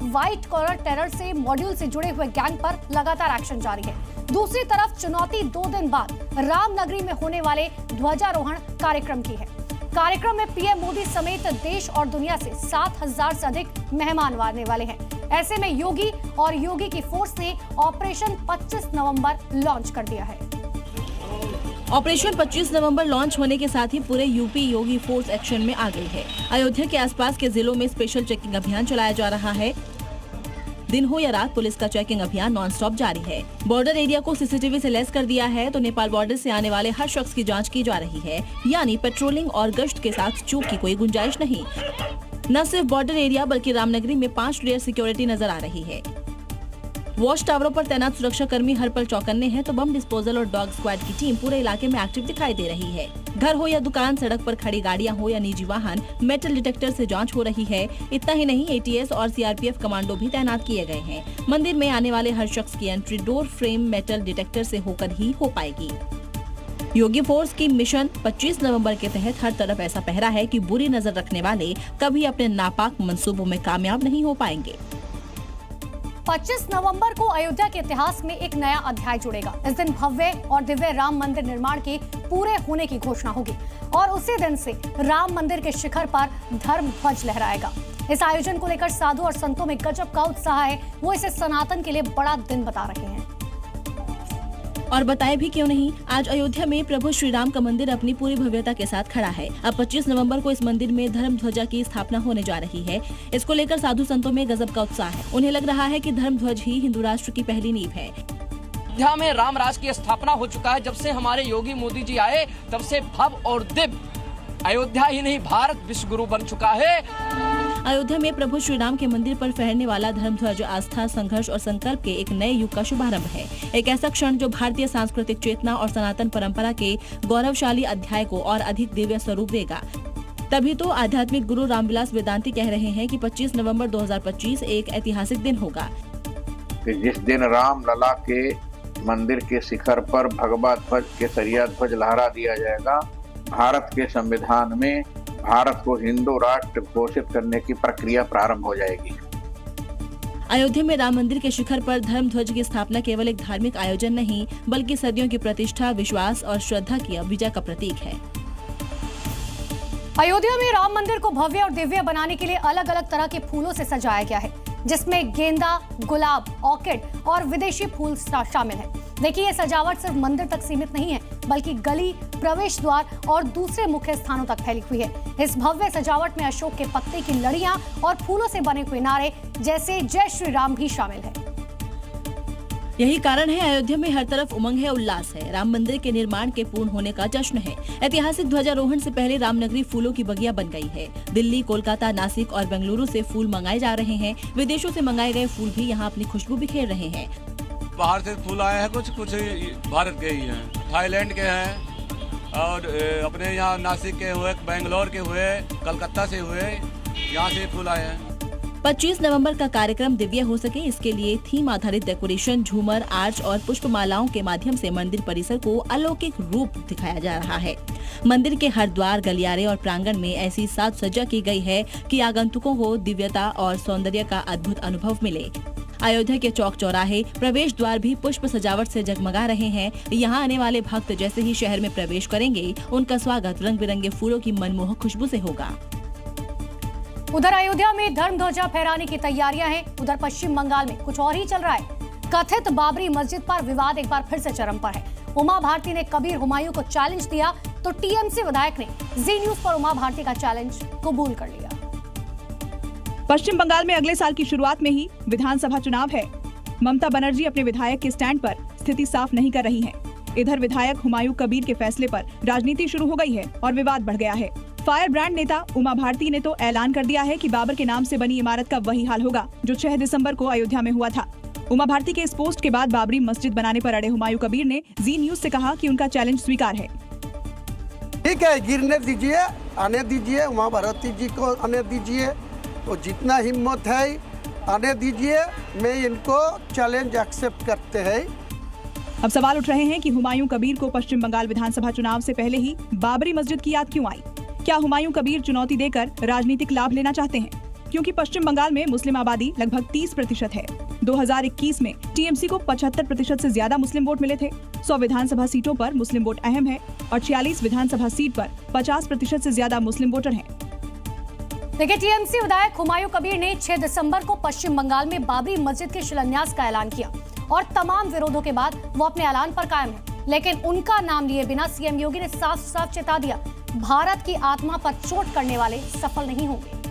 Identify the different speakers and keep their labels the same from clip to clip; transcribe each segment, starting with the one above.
Speaker 1: White collar terror से module से जुड़े हुए गैंग पर लगातार एक्शन जारी है। दूसरी तरफ चुनौती 2 दिन बाद रामनगरी में होने वाले ध्वजारोहण कार्यक्रम की है। कार्यक्रम में पीएम मोदी समेत देश और दुनिया से 7,000 से अधिक मेहमान आने वाले हैं। ऐसे में योगी और योगी की फोर्स ने ऑपरेशन 25 नवंबर लॉन्च कर दिया है।
Speaker 2: ऑपरेशन 25 नवंबर लॉन्च होने के साथ ही पूरे यूपी योगी फोर्स एक्शन में आ गई है। अयोध्या के आसपास के जिलों में स्पेशल चेकिंग अभियान चलाया जा रहा है। दिन हो या रात पुलिस का चेकिंग अभियान नॉन स्टॉप जारी है। बॉर्डर एरिया को सीसीटीवी से लैस कर दिया है तो नेपाल बॉर्डर से आने वाले हर शख्स की जांच की जा रही है, यानी पेट्रोलिंग और गश्त के साथ चूक की कोई गुंजाइश नहीं। न सिर्फ बॉर्डर एरिया बल्कि रामनगरी में 5 लेयर सिक्योरिटी नजर आ रही है। वॉच टावरों पर तैनात सुरक्षा कर्मी हर पल चौकन्ने हैं तो बम डिस्पोजल और डॉग स्क्वाड की टीम पूरे इलाके में एक्टिव दिखाई दे रही है। घर हो या दुकान, सड़क पर खड़ी गाड़ियां हो या निजी वाहन, मेटल डिटेक्टर से जांच हो रही है। इतना ही नहीं, एटीएस और सीआरपीएफ कमांडो भी तैनात किए गए हैं। मंदिर में आने वाले हर शख्स की entry door frame metal detector से होकर ही हो पाएगी। योगी फोर्स की मिशन 25 नवंबर के तहत हर तरफ ऐसा पहरा है कि बुरी नजर रखने वाले कभी अपने नापाक मंसूबों में कामयाब नहीं हो पाएंगे।
Speaker 1: 25 नवंबर को अयोध्या के इतिहास में एक नया अध्याय जुड़ेगा। इस दिन भव्य और दिव्य राम मंदिर निर्माण के पूरे होने की घोषणा होगी और उसी दिन से राम मंदिर के शिखर पर धर्म ध्वज लहराएगा। इस आयोजन को लेकर साधु और संतों में गजब का उत्साह है। वो इसे सनातन के लिए बड़ा दिन बता रहे हैं।
Speaker 2: और बताए भी क्यों नहीं, आज अयोध्या में प्रभु श्री राम का मंदिर अपनी पूरी भव्यता के साथ खड़ा है। अब 25 नवंबर को इस मंदिर में धर्म ध्वजा की स्थापना होने जा रही है। इसको लेकर साधु संतों में गजब का उत्साह है। उन्हें लग रहा है कि धर्म ध्वज ही हिंदू राष्ट्र की पहली नींव है।
Speaker 3: अयोध्या में राम राज की स्थापना हो चुका है। जब से हमारे योगी मोदी जी आए तब से भव्य और दिव्य अयोध्या ही नहीं भारत विश्व गुरु बन चुका है।
Speaker 2: अयोध्या में प्रभु श्री राम के मंदिर पर फहरने वाला धर्म ध्वज आस्था, संघर्ष और संकल्प के एक नए युग का शुभारंभ है। एक ऐसा क्षण जो भारतीय सांस्कृतिक चेतना और सनातन परंपरा के गौरवशाली अध्याय को और अधिक दिव्य स्वरूप देगा। तभी तो आध्यात्मिक गुरु रामविलास वेदांती कह रहे हैं कि 25 नवंबर 2025 एक ऐतिहासिक दिन होगा।
Speaker 4: जिस दिन राम लला के मंदिर के शिखर पर भगवा ध्वज, केसरिया ध्वज लहरा दिया जाएगा, भारत के संविधान में भारत को हिंदू राष्ट्र घोषित करने की प्रक्रिया प्रारंभ हो जाएगी।
Speaker 2: अयोध्या में राम मंदिर के शिखर पर धर्म ध्वज की स्थापना केवल एक धार्मिक आयोजन नहीं बल्कि सदियों की प्रतिष्ठा, विश्वास और श्रद्धा की विजय का प्रतीक है।
Speaker 1: अयोध्या में राम मंदिर को भव्य और दिव्य बनाने के लिए अलग अलग तरह के फूलों से सजाया गया है, जिसमें गेंदा, गुलाब, ऑर्किड और विदेशी फूल शामिल हैं। देखिए, ये सजावट सिर्फ मंदिर तक सीमित नहीं है बल्कि गली, प्रवेश द्वार और दूसरे मुख्य स्थानों तक फैली हुई है। इस भव्य सजावट में अशोक के पत्ते की लड़ियां और फूलों से बने हुए नारे जैसे जय श्री राम भी शामिल है।
Speaker 2: यही कारण है अयोध्या में हर तरफ उमंग है, उल्लास है। राम मंदिर के निर्माण के पूर्ण होने का जश्न है। ऐतिहासिक ध्वजारोहण से पहले रामनगरी फूलों की बगिया बन गई है। दिल्ली, कोलकाता, नासिक और बेंगलुरु से फूल मंगाए जा रहे हैं। विदेशों से मंगाए गए फूल भी यहाँ अपनी खुशबू बिखेर रहे हैं।
Speaker 5: बाहर से फूल आए हैं, कुछ भारत के ही हैं, थाईलैंड के हैं और अपने यहाँ नासिक के हुए, बेंगलोर के हुए, कलकत्ता से हुए, यहाँ से फूल आए हैं।
Speaker 2: 25 नवंबर का कार्यक्रम दिव्य हो सके, इसके लिए थीम आधारित डेकोरेशन, झूमर, आर्च और पुष्पमालाओं के माध्यम से मंदिर परिसर को अलौकिक रूप दिखाया जा रहा है। मंदिर के हर द्वार, गलियारे और प्रांगण में ऐसी साज सज्जा की गई है कि आगंतुकों को दिव्यता और सौंदर्य का अद्भुत अनुभव मिले। अयोध्या के चौक चौराहे, प्रवेश द्वार भी पुष्प सजावट से जगमगा रहे हैं। यहाँ आने वाले भक्त जैसे ही शहर में प्रवेश करेंगे, उनका स्वागत रंग बिरंगे फूलों की मनमोहक खुशबू से होगा।
Speaker 1: उधर अयोध्या में धर्म ध्वजा फहराने की तैयारियां हैं। उधर पश्चिम बंगाल में कुछ और ही चल रहा है। कथित बाबरी मस्जिद पर विवाद एक बार फिर से चरम पर है। उमा भारती ने कबीर हुमायूं को चैलेंज दिया तो टीएमसी विधायक ने जी न्यूज पर उमा भारती का चैलेंज कबूल कर लिया।
Speaker 6: पश्चिम बंगाल में अगले साल की शुरुआत में ही विधानसभा चुनाव है। ममता बनर्जी अपने विधायक के स्टैंड पर स्थिति साफ नहीं कर रही हैं। इधर विधायक हुमायूं कबीर के फैसले पर राजनीति शुरू हो गई है और विवाद बढ़ गया है। फायर ब्रांड नेता उमा भारती ने तो ऐलान कर दिया है कि बाबर के नाम से बनी इमारत का वही हाल होगा जो 6 दिसंबर को अयोध्या में हुआ था। उमा भारती के इस पोस्ट के बाद बाबरी मस्जिद बनाने पर अड़े हुमायूं कबीर ने जी न्यूज से कहा कि उनका चैलेंज स्वीकार है।
Speaker 7: ठीक है, गिरने दीजिए, आने दीजिए, उमा भारती जी को आने दीजिए, तो जितना हिम्मत है आने दीजिए, मैं इनको चैलेंज एक्सेप्ट करते हैं।
Speaker 6: अब सवाल उठ रहे हैं कि हुमायूं कबीर को पश्चिम बंगाल विधानसभा चुनाव से पहले ही बाबरी मस्जिद की याद क्यों आई? क्या हुमायूं कबीर चुनौती देकर राजनीतिक लाभ लेना चाहते हैं? क्योंकि पश्चिम बंगाल में मुस्लिम आबादी लगभग 30% है। 2021 में टीएमसी को 75% से ज्यादा मुस्लिम वोट मिले थे। 100 विधानसभा सीटों पर मुस्लिम वोट अहम है और 46 विधानसभा सीट पर 50% से ज्यादा मुस्लिम वोटर हैं।
Speaker 1: देखिए, टीएमसी विधायक हुमायूं कबीर ने 6 दिसंबर को पश्चिम बंगाल में बाबरी मस्जिद के शिलान्यास का ऐलान किया और तमाम विरोधों के बाद वो अपने ऐलान पर कायम है। लेकिन उनका नाम लिए बिना सीएम योगी ने साफ साफ चेता दिया, भारत की आत्मा पर चोट करने वाले सफल नहीं होंगे।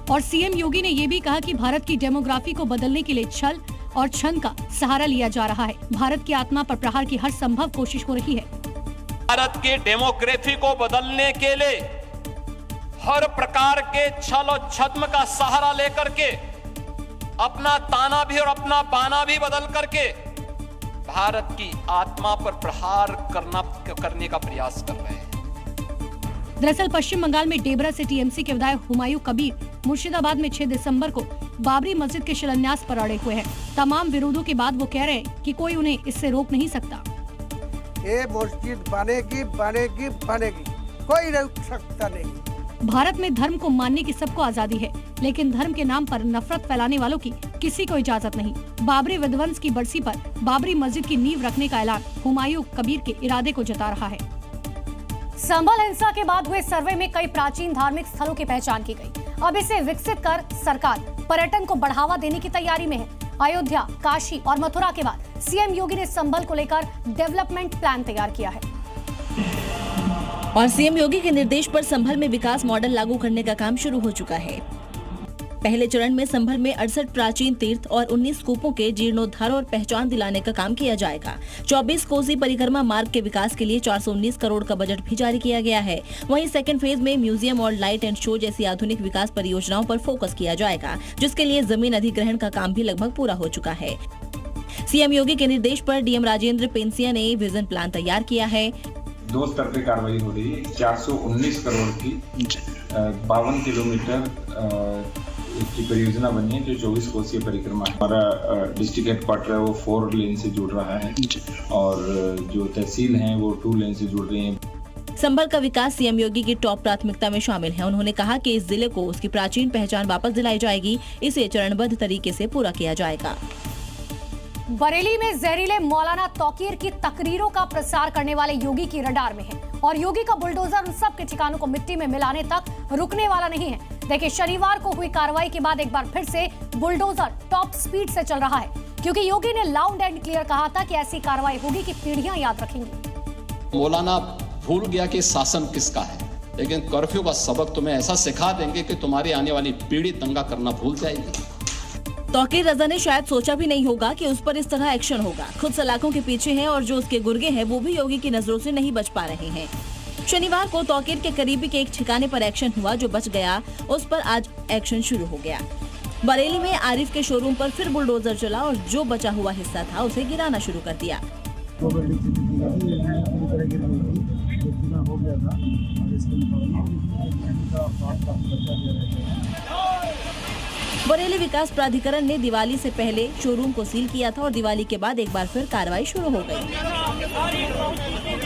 Speaker 1: और सीएम योगी ने ये भी कहा कि भारत की डेमोग्राफी को बदलने के लिए छल और छंद का सहारा लिया जा रहा है। भारत की आत्मा पर प्रहार की हर संभव कोशिश हो रही है।
Speaker 8: भारत की डेमोग्राफी को बदलने के लिए हर प्रकार के छल और छद्म का सहारा लेकर के अपना ताना भी और अपना बाना भी बदल करके भारत की आत्मा पर प्रहार करने का प्रयास कर रहे हैं।
Speaker 1: दरअसल पश्चिम बंगाल में डेबरा से टीएमसी के विधायक हुमायूं कबीर मुर्शिदाबाद में 6 दिसंबर को बाबरी मस्जिद के शिलान्यास पर अड़े हुए हैं। तमाम विरोधों के बाद वो कह रहे हैं कि कोई उन्हें इससे रोक नहीं सकता।
Speaker 7: ये मस्जिद बनेगी बनेगी बनेगी, कोई रोक सकता नहीं।
Speaker 1: भारत में धर्म को मानने की सबको आजादी है, लेकिन धर्म के नाम पर नफरत फैलाने वालों की किसी को इजाजत नहीं। बाबरी विध्वंस की बरसी पर बाबरी मस्जिद की नींव रखने का ऐलान हुमायूं कबीर के इरादे को जता रहा है। संभल हिंसा के बाद हुए सर्वे में कई प्राचीन धार्मिक स्थलों की पहचान की गई। अब इसे विकसित कर सरकार पर्यटन को बढ़ावा देने की तैयारी में है। अयोध्या, काशी और मथुरा के बाद सीएम योगी ने संभल को लेकर डेवलपमेंट प्लान तैयार किया है
Speaker 2: और सीएम योगी के निर्देश पर संभल में विकास मॉडल लागू करने का काम शुरू हो चुका है। पहले चरण में संभल में 68 प्राचीन तीर्थ और 19 कूपों के जीर्णोद्धार और पहचान दिलाने का काम किया जाएगा। 24 कोसी परिक्रमा मार्ग के विकास के लिए 419 करोड़ का बजट भी जारी किया गया है। वहीं सेकंड फेज में म्यूजियम और लाइट एंड शो जैसी आधुनिक विकास परियोजनाओं पर फोकस किया जाएगा, जिसके लिए जमीन अधिग्रहण का काम भी लगभग पूरा हो चुका है। सीएम योगी के निर्देश पर डीएम राजेंद्र पेंसिया ने विजन प्लान तैयार किया है।
Speaker 9: 2 स्तर पे कार्रवाई हो रही है। 419 करोड़ की 52 किलोमीटर की परियोजना बनी है, जो 24 कोसीय परिक्रमा है। हमारा डिस्ट्रिक्ट हेडक्वार्टर है वो 4 लेन से जुड़ रहा है और जो तहसील हैं वो 2 लेन से जुड़ रही हैं।
Speaker 2: संभल का विकास सीएम योगी की टॉप प्राथमिकता में शामिल है। उन्होंने कहा कि इस जिले को उसकी प्राचीन पहचान वापस दिलाई जाएगी। इसे चरणबद्ध तरीके से पूरा किया जाएगा।
Speaker 1: बरेली में जहरीले मौलाना तौकीर की तकरीरों का प्रसार करने वाले योगी की रडार में है और योगी का बुलडोजर उन सब के ठिकानों को मिट्टी में मिलाने तक रुकने वाला नहीं है। देखिए, शनिवार को हुई कार्रवाई के बाद एक बार फिर से बुलडोजर टॉप स्पीड से चल रहा है, क्योंकि योगी ने लाउड एंड क्लियर कहा था कि ऐसी कार्रवाई होगी कि पीढ़ियां याद रखेंगी।
Speaker 10: मौलाना भूल गया कि शासन किसका है, लेकिन कर्फ्यू का सबक तुम्हें ऐसा सिखा देंगे कि तुम्हारी आने वाली पीढ़ी दंगा करना भूल जाएगी।
Speaker 2: तौकीर रजा ने शायद सोचा भी नहीं होगा कि उस पर इस तरह एक्शन होगा। खुद सलाखों के पीछे है और जो उसके गुर्गे हैं वो भी योगी की नजरों से नहीं बच पा रहे हैं। शनिवार को तौकीर के करीबी के एक ठिकाने पर एक्शन हुआ, जो बच गया उस पर आज एक्शन शुरू हो गया। बरेली में आरिफ के शोरूम पर फिर बुलडोजर चला और जो बचा हुआ हिस्सा था उसे गिराना शुरू कर दिया। बरेली विकास प्राधिकरण ने दिवाली से पहले शोरूम को सील किया था और दिवाली के बाद एक बार फिर कार्रवाई शुरू हो गई।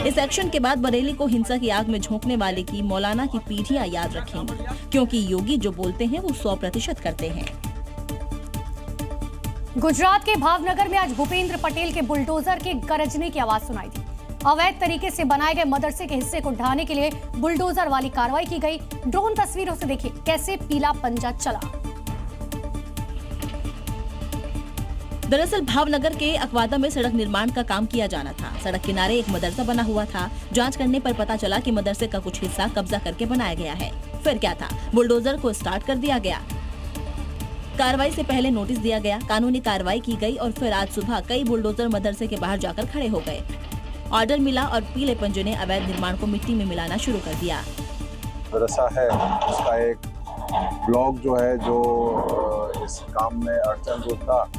Speaker 2: इस एक्शन के बाद बरेली को हिंसा की आग में झोंकने वाले की मौलाना की पीढ़ियां याद रखेंगी, क्योंकि योगी जो बोलते हैं वो 100% करते हैं।
Speaker 1: गुजरात के भावनगर में आज भूपेंद्र पटेल के बुलडोजर के गरजने की आवाज सुनाई दी। अवैध तरीके से बनाए गए मदरसे के हिस्से को ढाने के लिए बुलडोजर वाली कार्रवाई की गई। ड्रोन तस्वीरों से देखिए कैसे पीला पंजा चला।
Speaker 2: दरअसल भावनगर के अकवादा में सड़क निर्माण का काम किया जाना था। सड़क किनारे एक मदरसा बना हुआ था। जांच करने पर पता चला कि मदरसे का कुछ हिस्सा कब्जा करके बनाया गया है। फिर क्या था, बुलडोजर को स्टार्ट कर दिया गया। कार्रवाई से पहले नोटिस दिया गया, कानूनी कार्रवाई की गई और फिर आज सुबह कई बुलडोजर मदरसे के बाहर जाकर खड़े हो गए। ऑर्डर मिला और पीले पंजे ने अवैध निर्माण को मिट्टी में मिलाना शुरू कर दिया।
Speaker 11: मदरसा है उसका एक ब्लॉक जो है, जो इस काम में अड़चन जो था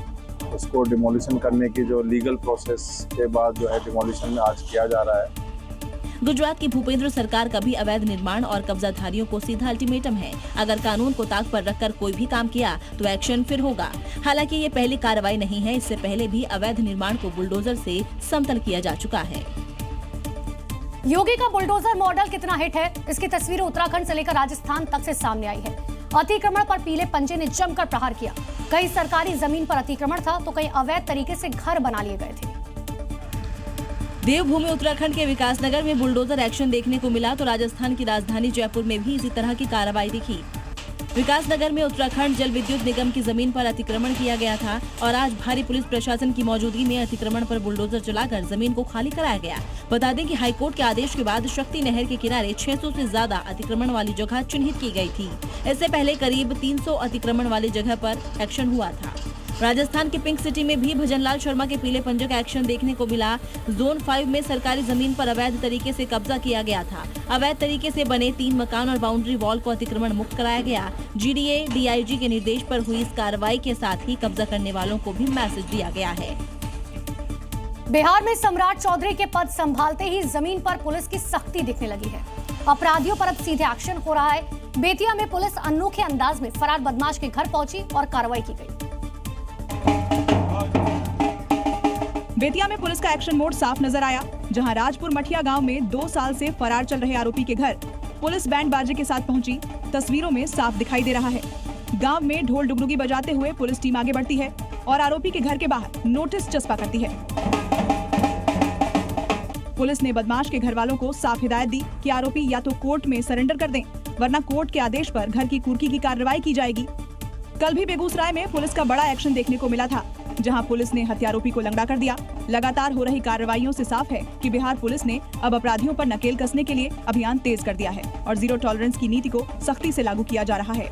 Speaker 11: उसको डिमोलिशन करने की जो लीगल प्रोसेस के बाद जो है डिमोलिशन आज किया जा रहा है।
Speaker 2: गुजरात की भूपेंद्र सरकार का भी अवैध निर्माण और कब्जाधारियों को सीधा अल्टीमेटम है, अगर कानून को ताक पर रखकर कोई भी काम किया तो एक्शन फिर होगा। हालांकि ये पहली कार्रवाई नहीं है, इससे पहले भी अवैध निर्माण को बुलडोजर से समतल किया जा चुका है।
Speaker 1: योगी का बुलडोजर मॉडल कितना हिट है, इसकी तस्वीरें उत्तराखंड से लेकर राजस्थान तक से सामने आई है। अतिक्रमण पर पीले पंजे ने जमकर प्रहार किया। कई सरकारी जमीन पर अतिक्रमण था तो कई अवैध तरीके से घर बना लिए गए थे।
Speaker 2: देवभूमि उत्तराखंड के विकासनगर में बुलडोजर एक्शन देखने को मिला तो राजस्थान की राजधानी जयपुर में भी इसी तरह की कार्रवाई दिखी। विकासनगर में उत्तराखंड जल विद्युत निगम की जमीन पर अतिक्रमण किया गया था और आज भारी पुलिस प्रशासन की मौजूदगी में अतिक्रमण पर बुलडोजर चलाकर जमीन को खाली कराया गया। बता दें कि हाईकोर्ट के आदेश के बाद शक्ति नहर के किनारे 600 से ज्यादा अतिक्रमण वाली जगह चिन्हित की गई थी। इससे पहले करीब 300 अतिक्रमण वाली जगह पर एक्शन हुआ था। राजस्थान के पिंक सिटी में भी भजनलाल शर्मा के पीले पंजे का एक्शन देखने को मिला। जोन 5 में सरकारी जमीन पर अवैध तरीके से कब्जा किया गया था। अवैध तरीके से बने 3 मकान और बाउंड्री वॉल को अतिक्रमण मुक्त कराया गया। जीडीए डीआईजी के निर्देश पर हुई इस कार्रवाई के साथ ही कब्जा करने वालों को भी मैसेज दिया गया है।
Speaker 1: बिहार में सम्राट चौधरी के पद संभालते ही जमीन पर पुलिस की सख्ती दिखने लगी है। अपराधियों पर अब सीधे एक्शन हो रहा है। बेतिया में पुलिस अनोखे अंदाज में फरार बदमाश के घर पहुंची और कार्रवाई की गई।
Speaker 6: बेतिया में पुलिस का एक्शन मोड साफ नजर आया, जहां राजपुर मठिया गांव में 2 साल से फरार चल रहे आरोपी के घर पुलिस बैंड बाजे के साथ पहुंची। तस्वीरों में साफ दिखाई दे रहा है। गांव में ढोल डुगडुगी बजाते हुए पुलिस टीम आगे बढ़ती है और आरोपी के घर के बाहर नोटिस चस्पा करती है। पुलिस ने बदमाश के घर वालों को साफ हिदायत दी कि आरोपी या तो कोर्ट में सरेंडर कर दें, वरना कोर्ट के आदेश पर घर की कुर्की की कार्रवाई की जाएगी। कल भी बेगूसराय में पुलिस का बड़ा एक्शन देखने को मिला था, जहां पुलिस ने हत्यारोपी को लंगड़ा कर दिया। लगातार हो रही कार्रवाइयों से साफ है कि बिहार पुलिस ने अब अपराधियों पर नकेल कसने के लिए अभियान तेज कर दिया है और जीरो टॉलरेंस की नीति को सख्ती से लागू किया जा रहा है।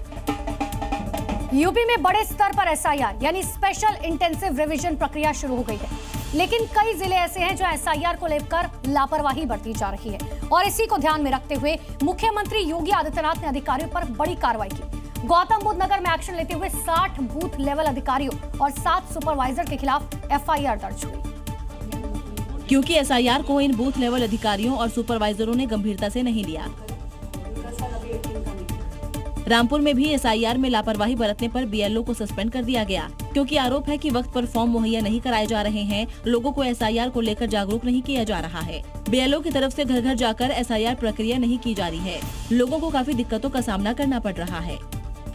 Speaker 1: यूपी में बड़े स्तर पर एसआईआर यानी स्पेशल इंटेंसिव रिवीजन प्रक्रिया शुरू हो गई है, लेकिन कई जिले ऐसे हैं जो एसआईआर को लेकर लापरवाही बरती जा रही है और इसी को ध्यान में रखते हुए मुख्यमंत्री योगी आदित्यनाथ ने अधिकारियों पर बड़ी कार्रवाई की। गौतम बुद्ध नगर में एक्शन लेते हुए 60 बूथ लेवल अधिकारियों और 7 सुपरवाइजर के खिलाफ एफआईआर दर्ज हुई।
Speaker 2: क्योंकि एसआईआर को इन बूथ लेवल अधिकारियों और सुपरवाइजरों ने गंभीरता से नहीं लिया। रामपुर में भी एसआईआर में लापरवाही बरतने पर बीएलओ को सस्पेंड कर दिया गया, क्योंकि आरोप है कि वक्त पर फॉर्म मुहैया नहीं कराए जा रहे हैं। लोगों को एसआईआर को लेकर जागरूक नहीं किया जा रहा है। बीएलओ की तरफ से घर घर जाकर एसआईआर प्रक्रिया नहीं की जा रही है। लोगों को काफी दिक्कतों का सामना करना पड़ रहा है।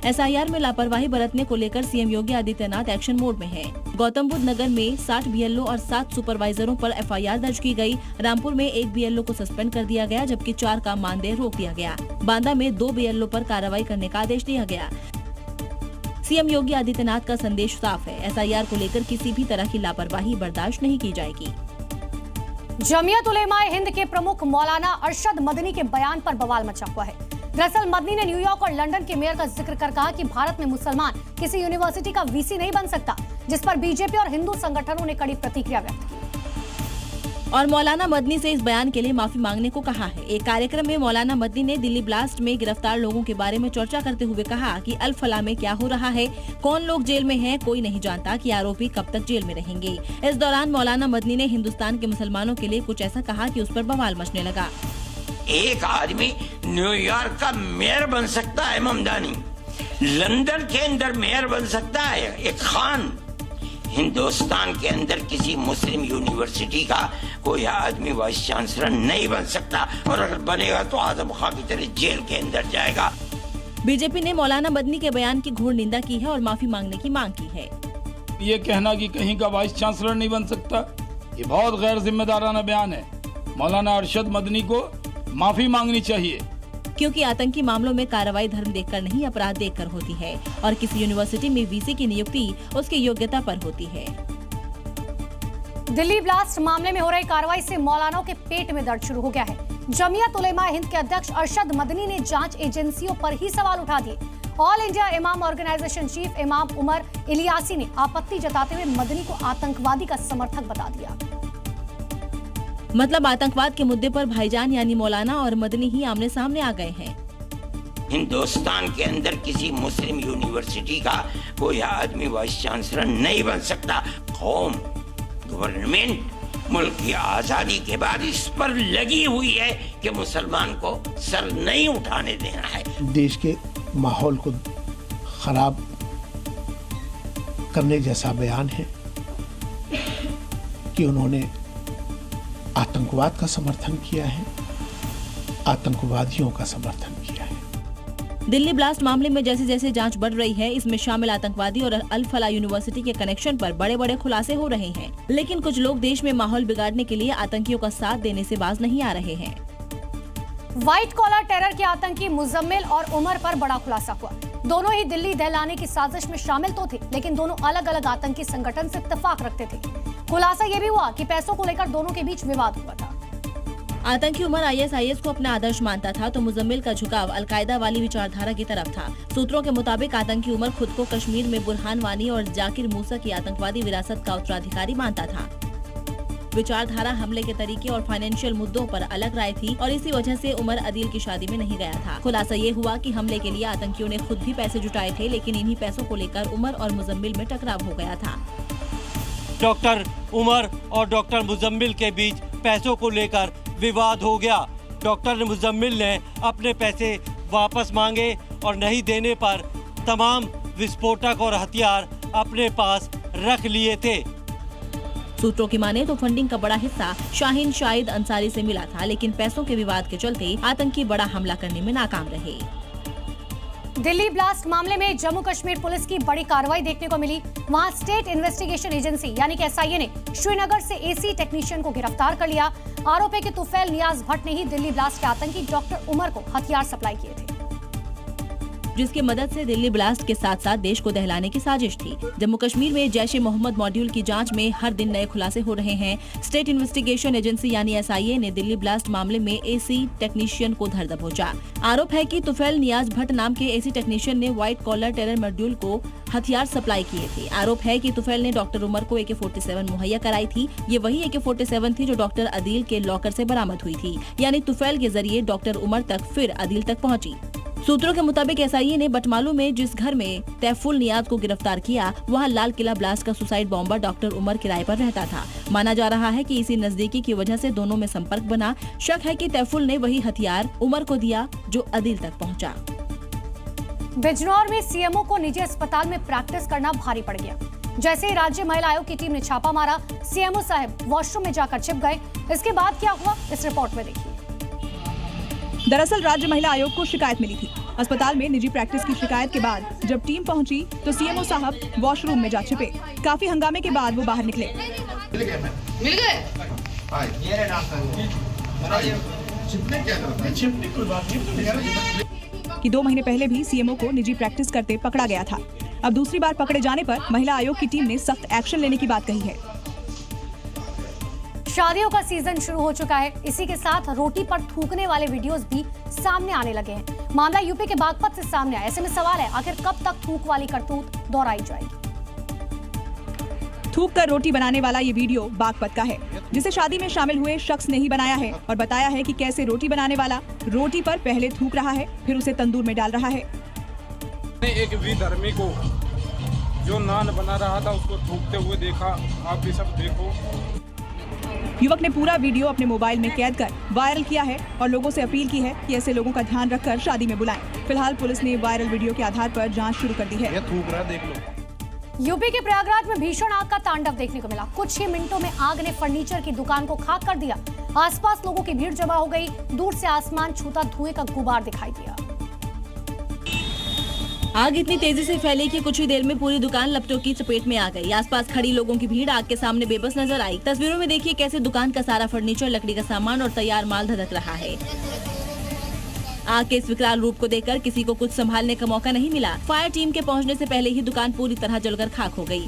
Speaker 2: एसआईआर में लापरवाही बरतने को लेकर CM Yogi Adityanath action mode में है। गौतम बुद्ध नगर में 60 बीएलओ और 7 सुपरवाइजरों पर एफआईआर दर्ज की गई। रामपुर में 1 बीएलओ को सस्पेंड कर दिया गया, जबकि 4 का मानदेय रोक दिया गया। बांदा में 2 बीएलओ पर कार्रवाई करने का आदेश दिया गया। सीएम योगी आदित्यनाथ का संदेश साफ है, एसआईआर को लेकर किसी भी तरह की लापरवाही बर्दाश्त नहीं की जाएगी।
Speaker 1: जमीयत उलेमाए हिंद के प्रमुख मौलाना अरशद मदनी के बयान पर बवाल मचा हुआ है। दरअसल मदनी ने न्यूयॉर्क और लंदन के मेयर का जिक्र कर कहा कि भारत में मुसलमान किसी यूनिवर्सिटी का वीसी नहीं बन सकता, जिस पर बीजेपी और हिंदू संगठनों ने कड़ी प्रतिक्रिया व्यक्त की
Speaker 2: और मौलाना मदनी से इस बयान के लिए माफी मांगने को कहा है। एक कार्यक्रम में मौलाना मदनी ने दिल्ली ब्लास्ट में गिरफ्तार लोगों के बारे में चर्चा करते हुए कहा कि अल फलाह में क्या हो रहा है, कौन लोग जेल में हैं, कोई नहीं जानता कि आरोपी कब तक जेल में रहेंगे। इस दौरान मौलाना मदनी ने हिंदुस्तान के मुसलमानों के लिए कुछ ऐसा कहा कि उस पर बवाल मचने लगा।
Speaker 12: एक आदमी न्यूयॉर्क का मेयर बन सकता है ममदानी, लंदन के अंदर मेयर बन सकता है एक खान, हिंदुस्तान के अंदर किसी मुस्लिम यूनिवर्सिटी का कोई आदमी वाइस चांसलर नहीं बन सकता, और अगर बनेगा तो आजम खां की तरह जेल के अंदर जाएगा।
Speaker 2: बीजेपी ने मौलाना मदनी के बयान की घोर निंदा की है और माफी मांगने की मांग की है।
Speaker 13: ये कहना कि कहीं का वाइस चांसलर नहीं बन सकता, ये बहुत गैर जिम्मेदाराना बयान है। मौलाना अरशद मदनी को माफी मांगनी चाहिए,
Speaker 2: क्योंकि आतंकी मामलों में कार्रवाई धर्म देखकर नहीं अपराध देखकर होती है और किसी यूनिवर्सिटी में वीसी की नियुक्ति उसकी योग्यता पर होती है।
Speaker 1: दिल्ली ब्लास्ट मामले में हो रही कार्रवाई से मौलानाओं के पेट में दर्द शुरू हो गया है। जमीयत उलेमाए हिंद के अध्यक्ष अरशद मदनी ने जांच एजेंसियों पर ही सवाल उठा दिए। ऑल इंडिया इमाम ऑर्गेनाइजेशन चीफ इमाम उमर इलियासी ने आपत्ति जताते हुए मदनी को आतंकवादी का समर्थक बता दिया।
Speaker 2: मतलब आतंकवाद के मुद्दे पर भाईजान यानी मौलाना और मदनी ही आमने सामने आ गए हैं।
Speaker 12: हिंदुस्तान के अंदर किसी मुस्लिम यूनिवर्सिटी का कोई आदमी वाइस चांसलर नहीं बन सकता। कौम, गवर्नमेंट मुल्क की आजादी के बाद इस पर लगी हुई है कि मुसलमान को सर नहीं उठाने देना है।
Speaker 14: देश के माहौल को खराब करने जैसा बयान है कि उन्होंने आतंकवाद का समर्थन किया है, आतंकवादियों का समर्थन किया है।
Speaker 2: दिल्ली ब्लास्ट मामले में जैसे जैसे जांच बढ़ रही है, इसमें शामिल आतंकवादी और अल फलाह यूनिवर्सिटी के कनेक्शन पर बड़े बड़े खुलासे हो रहे हैं। लेकिन कुछ लोग देश में माहौल बिगाड़ने के लिए आतंकियों का साथ देने से बाज नहीं आ रहे हैं।
Speaker 1: व्हाइट कॉलर टेरर के आतंकी मुजम्मिल और उमर पर बड़ा खुलासा हुआ। दोनों ही दिल्ली दहलाने की साजिश में शामिल तो थे, लेकिन दोनों अलग अलग आतंकी संगठन से इत्तेफाक रखते थे। खुलासा ये भी हुआ कि पैसों को लेकर दोनों के बीच विवाद हुआ था।
Speaker 2: आतंकी उमर ISIS को अपना आदर्श मानता था, तो मुजम्मिल का झुकाव अलकायदा वाली विचारधारा की तरफ था। सूत्रों के मुताबिक आतंकी उमर खुद को कश्मीर में बुरहान वानी और जाकिर मूसा की आतंकवादी विरासत का उत्तराधिकारी मानता था। विचारधारा, हमले के तरीके और फाइनेंशियल मुद्दों पर अलग राय थी और इसी वजह से उमर अदील की शादी में नहीं गया था। खुलासा ये हुआ कि हमले के लिए आतंकियों ने खुद भी पैसे जुटाए थे, लेकिन इन्हीं पैसों को लेकर उमर और मुजम्मिल में टकराव हो गया था।
Speaker 15: डॉक्टर उमर और डॉक्टर मुजम्मिल के बीच पैसों को लेकर विवाद हो गया। डॉक्टर मुजम्मिल ने अपने पैसे वापस मांगे और नहीं देने पर तमाम विस्फोटक और हथियार अपने पास रख लिए थे।
Speaker 2: सूत्रों की माने तो फंडिंग का बड़ा हिस्सा शाहीन शाहिद अंसारी से मिला था, लेकिन पैसों के विवाद के चलते आतंकी बड़ा हमला करने में नाकाम रहे।
Speaker 1: दिल्ली ब्लास्ट मामले में जम्मू कश्मीर पुलिस की बड़ी कार्रवाई देखने को मिली। वहां स्टेट इन्वेस्टिगेशन एजेंसी यानी कि SIA ने श्रीनगर से AC टेक्नीशियन को गिरफ्तार कर लिया। आरोप है कि तुफैल नियाज भट्ट ने ही दिल्ली ब्लास्ट के आतंकी डॉक्टर उमर को हथियार सप्लाई किए थे,
Speaker 2: जिसकी मदद से दिल्ली ब्लास्ट के साथ साथ देश को दहलाने की साजिश थी। जम्मू कश्मीर में जैश-ए-मोहम्मद मॉड्यूल की जांच में हर दिन नए खुलासे हो रहे हैं। स्टेट इन्वेस्टिगेशन एजेंसी यानी SIA ने दिल्ली ब्लास्ट मामले में AC टेक्नीशियन को धर दबोचा। आरोप है कि तुफैल नियाज भट्ट नाम के AC टेक्नीशियन ने व्हाइट कॉलर टेरर मॉड्यूल को हथियार सप्लाई किए थे। आरोप है कि तुफैल ने डॉक्टर उमर को AK-47 मुहैया कराई थी। ये वही AK-47 थी जो डॉक्टर अदील के लॉकर से बरामद हुई थी, यानी तुफैल के जरिए डॉक्टर उमर तक फिर अदील तक पहुंची। सूत्रों के मुताबिक SIA ने बटमालू में जिस घर में तैफुल नियाज को गिरफ्तार किया, वहां लाल किला ब्लास्ट का सुसाइड बॉम्बर डॉक्टर उमर किराए पर रहता था। माना जा रहा है कि इसी नजदीकी की वजह से दोनों में संपर्क बना। शक है कि तैफुल ने वही हथियार उमर को दिया जो अदील तक पहुंचा।
Speaker 1: बिजनौर में CMO को निजी अस्पताल में प्रैक्टिस करना भारी पड़ गया। जैसे ही राज्य महिला आयोग की टीम ने छापा मारा, CMO साहब वॉशरूम में जाकर छिप गए। इसके बाद क्या हुआ, इस रिपोर्ट में देखिए।
Speaker 6: दरअसल राज्य महिला आयोग को शिकायत मिली थी। अस्पताल में निजी प्रैक्टिस की शिकायत के बाद जब टीम पहुंची तो CMO साहब वॉशरूम में जा छिपे। काफी हंगामे के बाद वो बाहर निकले।
Speaker 16: मिल गए?
Speaker 6: कि 2 महीने पहले भी CMO को निजी प्रैक्टिस करते पकड़ा गया था। अब दूसरी बार पकड़े जाने पर महिला आयोग की टीम ने सख्त एक्शन लेने की बात कही है।
Speaker 1: शादियों का सीजन शुरू हो चुका है। इसी के साथ रोटी पर थूकने वाले वीडियोस भी सामने आने लगे हैं। मामला यूपी के बागपत से सामने आया। ऐसे में सवाल है, आखिर कब तक थूक वाली करतूत दोहराई जाएगी?
Speaker 6: थूक कर रोटी बनाने वाला ये वीडियो बागपत का है, जिसे शादी में शामिल हुए शख्स ने ही बनाया है और बताया है कि कैसे रोटी बनाने वाला रोटी पर पहले थूक रहा है, फिर उसे तंदूर में डाल रहा है।
Speaker 17: एक विधर्मी को जो नान बना रहा था उसको थूकते हुए देखा। आप भी सब देखो।
Speaker 6: युवक ने पूरा वीडियो अपने मोबाइल में कैद कर वायरल किया है और लोगों से अपील की है कि ऐसे लोगों का ध्यान रखकर शादी में बुलाएं। फिलहाल पुलिस ने वायरल वीडियो के आधार पर जांच शुरू कर दी है।
Speaker 17: थूक रहा, देख लो।
Speaker 1: यूपी के प्रयागराज में भीषण आग का तांडव देखने को मिला। कुछ ही मिनटों में आग ने फर्नीचर की दुकान को खाक कर दिया। आसपास लोगों की भीड़ जमा हो गई। दूर से आसमान छूता धुएं का गुबार दिखाई दिया।
Speaker 2: आग इतनी तेजी से फैली कि कुछ ही देर में पूरी दुकान लपटों की चपेट में आ गई। आसपास खड़ी लोगों की भीड़ आग के सामने बेबस नजर आई। तस्वीरों में देखिए कैसे दुकान का सारा फर्नीचर, लकड़ी का सामान और तैयार माल धधक रहा है। आग के इस विकराल रूप को देखकर किसी को कुछ संभालने का मौका नहीं मिला। फायर टीम के पहुंचने से पहले ही दुकान पूरी तरह जलकर खाक हो गई।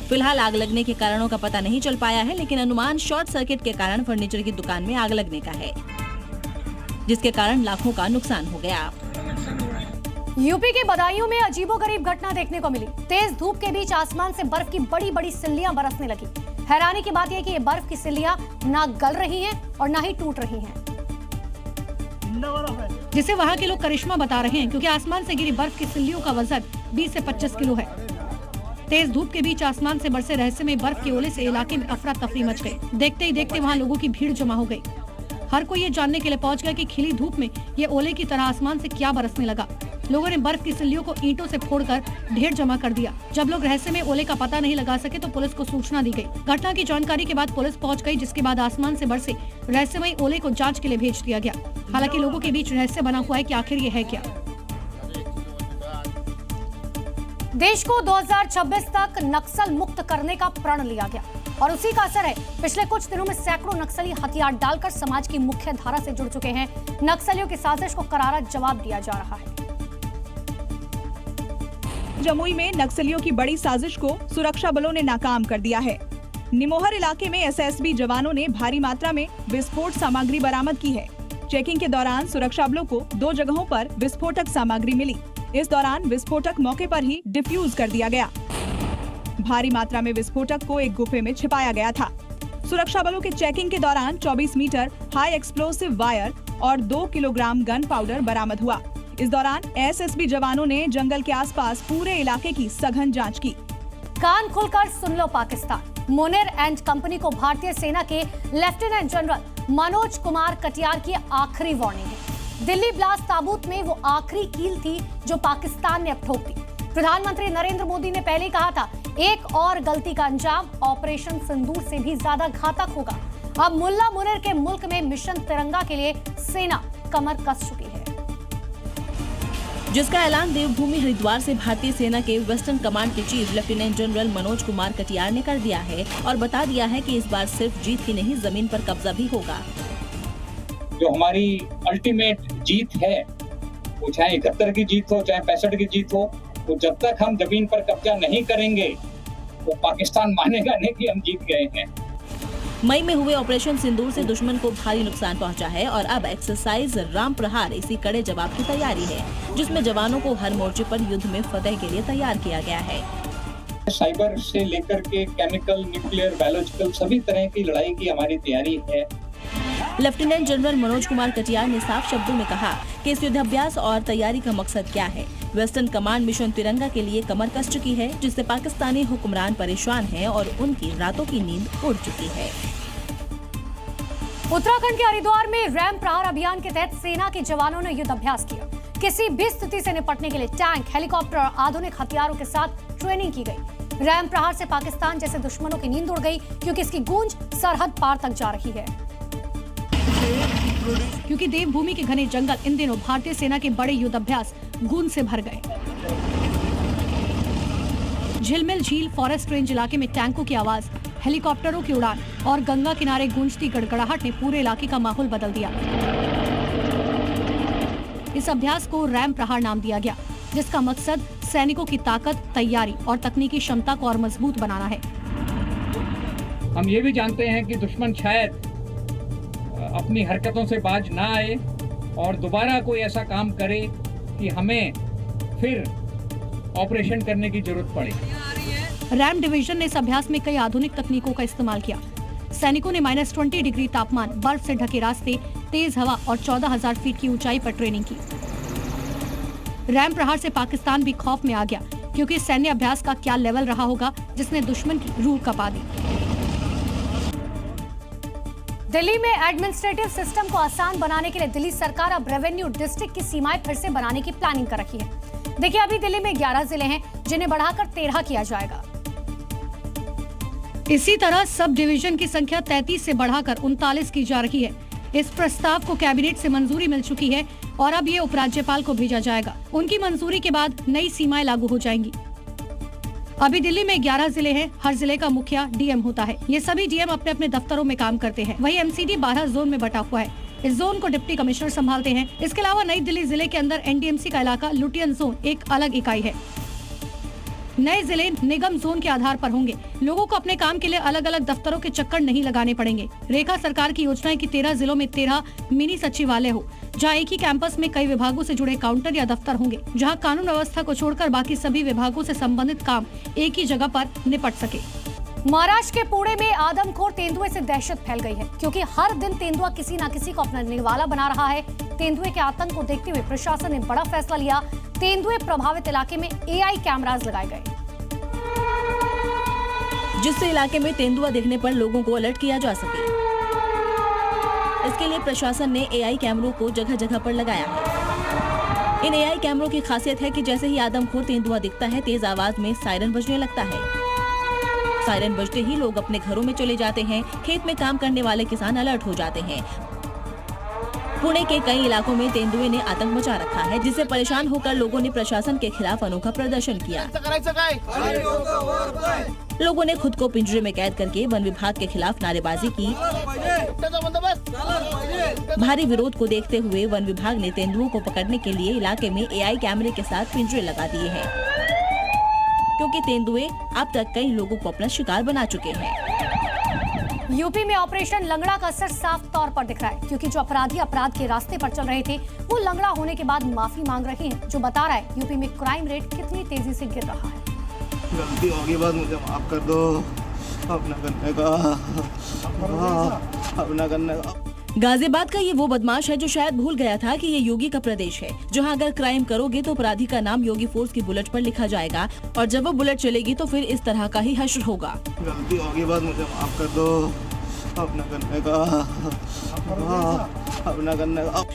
Speaker 2: फिलहाल आग लगने के कारणों का पता नहीं चल पाया है, लेकिन अनुमान शॉर्ट सर्किट के कारण फर्नीचर की दुकान में आग लगने का है, जिसके कारण लाखों का नुकसान हो गया।
Speaker 1: यूपी के बदायूं में अजीबोगरीब घटना देखने को मिली। तेज धूप के बीच आसमान से बर्फ की बड़ी बड़ी सिल्लियां बरसने लगी। हैरानी की बात यह कि ये बर्फ की सिल्लियां ना गल रही हैं और ना ही टूट रही हैं, जिसे वहां के लोग करिश्मा बता रहे हैं, क्योंकि आसमान से गिरी बर्फ की सिल्लियों का वजन 20 से 25 किलो है। तेज धूप के बीच आसमान से बरसे रहस्यमय बर्फ के ओले से इलाके में अफरा तफरी मच गई। देखते ही देखते वहाँ लोगों की भीड़ जमा हो गई। हर कोई ये जानने के लिए पहुंच गया कि खिली धूप में ये ओले की तरह आसमान से क्या बरसने लगा। लोगों ने बर्फ की सिल्लियों को ईंटों से फोड़कर ढेर जमा कर दिया। जब लोग रहस्यमय ओले का पता नहीं लगा सके तो पुलिस को सूचना दी गई। घटना की जानकारी के बाद पुलिस पहुंच गई, जिसके बाद आसमान से बरसे रहस्यमय ओले को जांच के लिए भेज दिया गया। हालांकि लोगों के बीच रहस्य बना हुआ है कि आखिर ये है क्या। देश को 2026 तक नक्सल मुक्त करने का प्रण लिया गया और उसी का असर है। पिछले कुछ दिनों में सैकड़ों नक्सली हथियार डालकर समाज की मुख्य धारा से जुड़ चुके हैं। नक्सलियों की साजिश को करारा जवाब दिया जा रहा है।
Speaker 6: जमुई में नक्सलियों की बड़ी साजिश को सुरक्षा बलों ने नाकाम कर दिया है। निमोहर इलाके में एसएसबी जवानों ने भारी मात्रा में विस्फोट सामग्री बरामद की है। चेकिंग के दौरान सुरक्षा बलों को 2 जगहों पर विस्फोटक सामग्री मिली। इस दौरान विस्फोटक मौके पर ही डिफ्यूज कर दिया गया। भारी मात्रा में विस्फोटक को एक गुफे में छिपाया गया था। सुरक्षा बलों के चेकिंग के दौरान 24 मीटर हाई एक्सप्लोसिव वायर और 2 किलोग्राम गन पाउडर बरामद हुआ। इस दौरान एसएसबी जवानों ने जंगल के आसपास पूरे इलाके की सघन जांच की।
Speaker 1: कान खोलकर सुन लो पाकिस्तान। मुनीर एंड कंपनी को भारतीय सेना के लेफ्टिनेंट जनरल मनोज कुमार कटियार की आखिरी वार्निंग है। दिल्ली ब्लास्ट ताबूत में वो आखिरी कील थी जो पाकिस्तान ने अब ठोक दी। प्रधानमंत्री नरेंद्र मोदी ने पहले ही कहा था, एक और गलती का अंजाम ऑपरेशन सिंदूर से भी ज्यादा घातक होगा। अब मुल्ला मुनीर के मुल्क में मिशन तिरंगा के लिए सेना कमर कस चुकी है,
Speaker 2: जिसका ऐलान देवभूमि हरिद्वार से भारतीय सेना के वेस्टर्न कमांड के chief lieutenant general Manoj Kumar Katiyar ने कर दिया है और बता दिया है कि इस बार सिर्फ जीत ही नहीं, जमीन पर कब्जा भी होगा।
Speaker 18: जो हमारी अल्टीमेट जीत है, वो चाहे 71 की जीत हो, चाहे 65 की जीत हो, तो जब तक हम जमीन पर कब्जा नहीं करेंगे तो पाकिस्तान मानेगा नहीं कि हम जीत गए हैं।
Speaker 2: मई में हुए ऑपरेशन सिंदूर से दुश्मन को भारी नुकसान पहुंचा है और अब एक्सरसाइज राम प्रहार इसी कड़े जवाब की तैयारी है, जिसमें जवानों को हर मोर्चे पर युद्ध में फतह के लिए तैयार किया गया है।
Speaker 18: साइबर से लेकर के केमिकल, न्यूक्लियर, बायोलॉजिकल सभी तरह की लड़ाई की हमारी तैयारी है।
Speaker 2: लेफ्टिनेंट जनरल मनोज कुमार कटियार ने साफ शब्दों में कहा कि इस युद्धाभ्यास और तैयारी का मकसद क्या है। वेस्टर्न कमांड मिशन तिरंगा के लिए कमर कस चुकी है, जिससे पाकिस्तानी हुक्मरान परेशान हैं और उनकी रातों की नींद उड़ चुकी है।
Speaker 1: उत्तराखंड के हरिद्वार में रैम प्रहार अभियान के तहत सेना के जवानों ने युद्ध अभ्यास किया। किसी भी स्थिति से निपटने के लिए टैंक, हेलीकॉप्टर और आधुनिक हथियारों के साथ ट्रेनिंग की गई। रैम प्रहार से पाकिस्तान जैसे दुश्मनों की नींद उड़ गई, क्योंकि इसकी गूंज सरहद पार तक जा रही है। क्योंकि देवभूमि के घने जंगल इन दिनों भारतीय सेना के बड़े युद्ध अभ्यास गूंज से भर गए। झिलमिल झील फॉरेस्ट रेंज इलाके में टैंकों की आवाज, हेलीकॉप्टरों की उड़ान और गंगा किनारे गूंजती गड़गड़ाहट ने पूरे इलाके का माहौल बदल दिया। इस अभ्यास को रैम प्रहार नाम दिया गया, जिसका मकसद सैनिकों की ताकत, तैयारी और तकनीकी क्षमता को और मजबूत बनाना है।
Speaker 18: हम ये भी जानते हैं कि दुश्मन शायद अपनी हरकतों से बाज ना आए और दोबारा कोई ऐसा काम करे कि हमें फिर ऑपरेशन करने की जरूरत पड़े।
Speaker 1: रैम डिवीजन ने इस अभ्यास में कई आधुनिक तकनीकों का इस्तेमाल किया। सैनिकों ने -20 डिग्री तापमान, बर्फ से ढके रास्ते, तेज हवा और 14,000 फीट की ऊंचाई पर ट्रेनिंग की। रैम प्रहार से पाकिस्तान भी खौफ में आ गया, क्योंकि सैन्य अभ्यास का क्या लेवल रहा होगा जिसने दुश्मन की रूह कपा दी। दिल्ली में एडमिनिस्ट्रेटिव सिस्टम को आसान बनाने के लिए दिल्ली सरकार अब रेवेन्यू डिस्ट्रिक्ट की सीमाएं फिर से बनाने की प्लानिंग कर रखी है। देखिए, अभी दिल्ली में 11 जिले हैं, जिन्हें बढ़ाकर 13 किया जाएगा। इसी तरह सब डिवीजन की संख्या 33 से बढ़ाकर 39 की जा रही है। इस प्रस्ताव को कैबिनेट से मंजूरी मिल चुकी है और अब ये उपराज्यपाल को भेजा जाएगा। उनकी मंजूरी के बाद नई सीमाएं लागू हो जाएंगी। अभी दिल्ली में 11 जिले हैं। हर जिले का मुखिया डीएम होता है। ये सभी डीएम अपने अपने दफ्तरों में काम करते हैं। वही एमसीडी 12 जोन में बटा हुआ है। इस जोन को डिप्टी कमिश्नर संभालते हैं। इसके अलावा नई दिल्ली जिले के अंदर एनडीएमसी का इलाका लुटियन जोन एक अलग इकाई है। नए जिले निगम जोन के आधार पर होंगे। लोगों को अपने काम के लिए अलग अलग दफ्तरों के चक्कर नहीं लगाने पड़ेंगे। रेखा सरकार की योजना है कि 13 जिलों में 13 मिनी सचिवालय हो, जहां एक ही कैंपस में कई विभागों से जुड़े काउंटर या दफ्तर होंगे, जहां कानून व्यवस्था को छोड़कर बाकी सभी विभागों से संबंधित काम एक ही जगह पर निपट सके। महाराष्ट्र के पुणे में आदमखोर तेंदुए से दहशत फैल गई है, क्योंकि हर दिन तेंदुआ किसी न किसी को अपना निवाला बना रहा है। तेंदुए के आतंक को देखते हुए प्रशासन ने बड़ा फैसला लिया। तेंदुए प्रभावित इलाके में एआई कैमरास लगाए गए,
Speaker 2: जिससे इलाके में तेंदुआ दिखने पर लोगों को अलर्ट किया जा सके। इसके लिए प्रशासन ने एआई कैमरों को जगह जगह पर लगाया है। इन एआई कैमरों की खासियत है कि जैसे ही आदमखोर तेंदुआ दिखता है, तेज आवाज में सायरन बजने लगता है। सायरन बजते ही लोग अपने घरों में चले जाते हैं। खेत में काम करने वाले किसान अलर्ट हो जाते हैं। पुणे के कई इलाकों में तेंदुए ने आतंक मचा रखा है, जिससे परेशान होकर लोगों ने प्रशासन के खिलाफ अनोखा प्रदर्शन किया। लोगों ने खुद को पिंजरे में कैद करके वन विभाग के खिलाफ नारेबाजी की। भारी विरोध को देखते हुए वन विभाग ने तेंदुओं को पकड़ने के लिए इलाके में AI कैमरे के साथ पिंजरे लगा दिए हैं, क्योंकि तेंदुए अब तक कई लोगों को अपना शिकार बना चुके हैं।
Speaker 1: यूपी में ऑपरेशन लंगड़ा का असर साफ तौर पर दिख रहा है, क्योंकि जो अपराधी अपराध के रास्ते पर चल रहे थे वो लंगड़ा होने के बाद माफी मांग रहे हैं, जो बता रहा है यूपी में क्राइम रेट कितनी तेजी से गिर रहा है।
Speaker 19: गलती होगी, बस मुझे माफ कर दो, अपना करने का।
Speaker 2: गाजियाबाद का ये वो बदमाश है जो शायद भूल गया था कि ये योगी का प्रदेश है, जहां अगर क्राइम करोगे तो अपराधी का नाम योगी फोर्स की बुलेट पर लिखा जाएगा, और जब वो बुलेट चलेगी तो फिर इस तरह का ही हश्र होगा।
Speaker 19: गलती होगी, बस मुझे माफ कर दो, अपना करने का।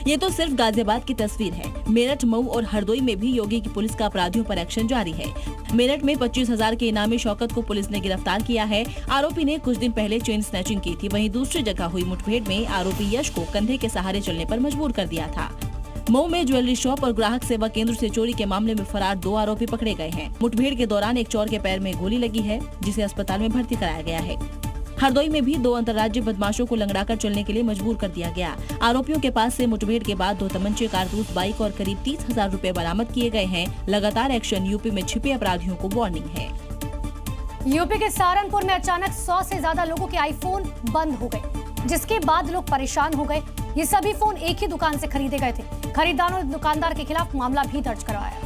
Speaker 2: ये तो सिर्फ गाजियाबाद की तस्वीर है। मेरठ, मऊ और हरदोई में भी योगी की पुलिस का अपराधियों पर एक्शन जारी है। मेरठ में 25,000 के इनामी शौकत को पुलिस ने गिरफ्तार किया है। आरोपी ने कुछ दिन पहले चेन स्नैचिंग की थी। वहीं दूसरी जगह हुई मुठभेड़ में आरोपी यश को कंधे के सहारे चलने पर मजबूर कर दिया था। मऊ में ज्वेलरी शॉप और ग्राहक सेवा केंद्र से चोरी के मामले में फरार 2 आरोपी पकड़े गए हैं। मुठभेड़ के दौरान एक चोर के पैर में गोली लगी है, जिसे अस्पताल में भर्ती कराया गया है। हरदोई में भी 2 अंतर्राज्यीय बदमाशों को लंगड़ाकर चलने के लिए मजबूर कर दिया गया। आरोपियों के पास से मुठभेड़ के बाद 2 तमंचे, कारतूस, बाइक और करीब 30,000 रुपए बरामद किए गए हैं। लगातार एक्शन यूपी में छिपे अपराधियों को वार्निंग है।
Speaker 1: यूपी के सहारनपुर में अचानक 100 से ज्यादा लोगों के आईफोन बंद हो गए, जिसके बाद लोग परेशान हो गए। ये सभी फोन एक ही दुकान से खरीदे गए थे। खरीदारों ने दुकानदार के खिलाफ मामला भी दर्ज करवाया,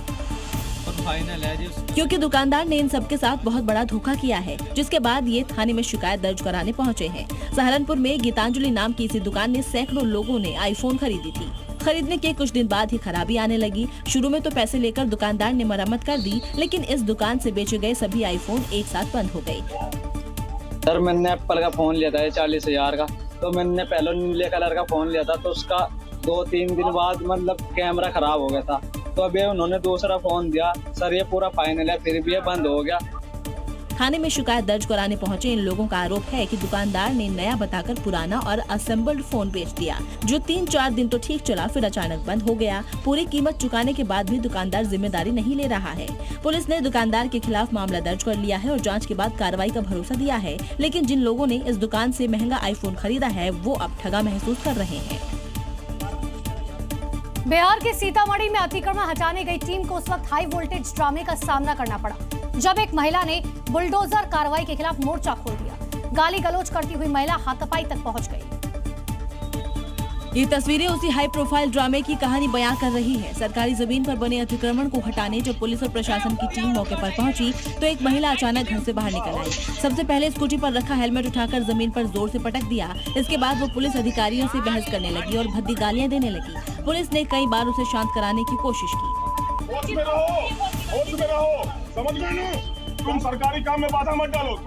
Speaker 2: क्योंकि दुकानदार ने इन सबके साथ बहुत बड़ा धोखा किया है, जिसके बाद ये थाने में शिकायत दर्ज कराने पहुंचे हैं। सहारनपुर में गीतांजलि नाम की इसी दुकान में सैकड़ों लोगों ने आईफोन खरीदी थी। खरीदने के कुछ दिन बाद ही खराबी आने लगी। शुरू में तो पैसे लेकर दुकानदार ने मरम्मत कर दी, लेकिन इस दुकान से बेचे गए सभी आईफोन एक साथ बंद हो गए।
Speaker 20: सर, मैंने एप्पल का फोन लिया था 40,000 का, तो मैंने पहले नीले कलर का फोन लिया था, तो उसका 2-3 दिन बाद मतलब कैमरा खराब हो गया था। तो अभी उन्होंने दूसरा फोन दिया। सर, ये पूरा फाइनल है, फिर भी ये बंद हो गया।
Speaker 2: थाने में शिकायत दर्ज कराने पहुंचे इन लोगों का आरोप है कि दुकानदार ने नया बताकर पुराना और असेंबल्ड फोन बेच दिया, जो 3-4 दिन तो ठीक चला, फिर अचानक बंद हो गया। पूरी कीमत चुकाने के बाद भी दुकानदार जिम्मेदारी नहीं ले रहा है। पुलिस ने दुकानदार के खिलाफ मामला दर्ज कर लिया है और जाँच के बाद कार्रवाई का भरोसा दिया है। लेकिन जिन लोगों ने इस दुकान से महंगा आईफोन खरीदा है, वो अब ठगा महसूस कर रहे हैं।
Speaker 1: बिहार के सीतामढ़ी में अतिक्रमण हटाने गई टीम को उस वक्त हाई वोल्टेज ड्रामे का सामना करना पड़ा, जब एक महिला ने बुलडोजर कार्रवाई के खिलाफ मोर्चा खोल दिया। गाली गलौज करती हुई महिला हाथापाई तक पहुंच गई।
Speaker 2: ये तस्वीरें उसी हाई प्रोफाइल ड्रामे की कहानी बयां कर रही है। सरकारी जमीन पर बने अतिक्रमण को हटाने जब पुलिस और प्रशासन की टीम मौके पर पहुंची, तो एक महिला अचानक घर से बाहर निकल आई। सबसे पहले स्कूटी पर रखा हेलमेट उठाकर जमीन पर जोर से पटक दिया। इसके बाद वो पुलिस अधिकारियों से बहस करने लगी और भद्दी गालियां देने लगी। पुलिस ने कई बार उसे शांत कराने की कोशिश की।
Speaker 21: समझ गए ना? तुम सरकारी काम में बाधा मत डालो।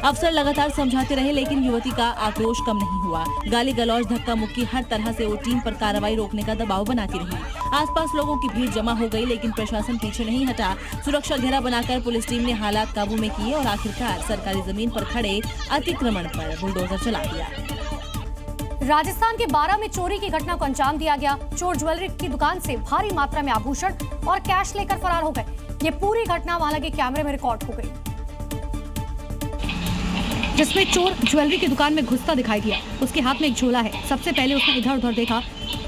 Speaker 2: अफसर लगातार समझाते रहे, लेकिन युवती का आक्रोश कम नहीं हुआ। गाली गलौज, धक्का मुक्की, हर तरह से वो टीम पर कार्रवाई रोकने का दबाव बनाती रही। आसपास लोगों की भीड़ जमा हो गई, लेकिन प्रशासन पीछे नहीं हटा। सुरक्षा घेरा बनाकर पुलिस टीम ने हालात काबू में किए और आखिरकार सरकारी जमीन पर खड़े अतिक्रमण पर बुलडोजर चला दिया।
Speaker 1: राजस्थान के 12 में चोरी की घटना को अंजाम दिया गया। चोर ज्वेलरी की दुकान से भारी मात्रा में आभूषण और कैश लेकर फरार हो गए। ये पूरी घटना वहां लगे कैमरे में रिकॉर्ड हो गई, जिसमें चोर ज्वेलरी की दुकान में घुसता दिखाई दिया। उसके हाथ में एक झोला है। सबसे पहले उसने इधर उधर देखा।